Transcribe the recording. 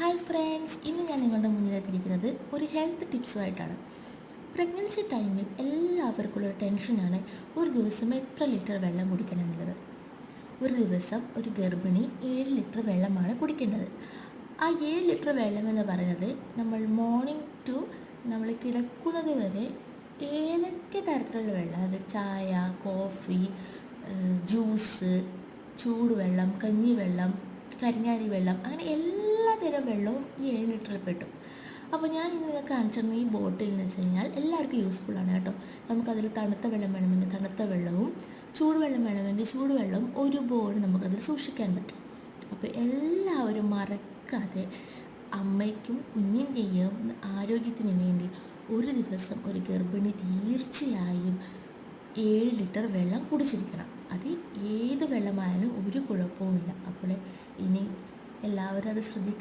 Hi friends, ഇന്ന് ഞാൻ നിങ്ങളുടെ മുന്നിലെത്തിയിരിക്കുന്നത് ഒരു ഹെൽത്ത് ടിപ്സുമായിട്ടാണ്. പ്രഗ്നൻസി ടൈമിൽ എല്ലാവർക്കുള്ളൊരു ടെൻഷനാണ് ഒരു ദിവസം എത്ര ലിറ്റർ വെള്ളം കുടിക്കണം എന്നുള്ളത്. ഒരു ദിവസം ഒരു ഗർഭിണി 7 ലിറ്റർ വെള്ളമാണ് കുടിക്കേണ്ടത്. ആ 7 ലിറ്റർ വെള്ളം എന്ന് പറയുന്നത് നമ്മൾ മോർണിംഗ് ടു നമ്മൾ കിടക്കുന്നത് വരെ ഏതൊക്കെ തരത്തിലുള്ള വെള്ളം, അത് ചായ, കോഫി, ജ്യൂസ്, ചൂടുവെള്ളം, കഞ്ഞിവെള്ളം, കരിങ്ങാരി വെള്ളം, അങ്ങനെ എല്ലാ തരം വെള്ളവും ഈ 7 ലിറ്ററിൽ പെട്ടു. അപ്പോൾ ഞാൻ ഇന്ന് നിങ്ങൾക്ക് കാണിച്ചിരുന്ന ഈ ബോട്ടിൽ എന്ന് വെച്ച് കഴിഞ്ഞാൽ എല്ലാവർക്കും യൂസ്ഫുള്ളാണ് കേട്ടോ. നമുക്കതിൽ തണുത്ത വെള്ളം വേണമെങ്കിൽ തണുത്ത വെള്ളവും ചൂടുവെള്ളം വേണമെങ്കിൽ ചൂടുവെള്ളം ഒരുപോലെ നമുക്കതിൽ സൂക്ഷിക്കാൻ പറ്റും. അപ്പോൾ എല്ലാവരും മറക്കാതെ അമ്മയ്ക്കും കുഞ്ഞിൻ്റെയും ആരോഗ്യത്തിന് വേണ്ടി ഒരു ദിവസം ഒരു ഗർഭിണി തീർച്ചയായും 7 ലിറ്റർ വെള്ളം കുടിച്ചിരിക്കണം. അത് ഏത് വെള്ളമായാലും ഒരു കുഴപ്പവുമില്ല. അപ്പോൾ ഇനി എല്ലാവരും അത് ശ്രദ്ധിക്കുക.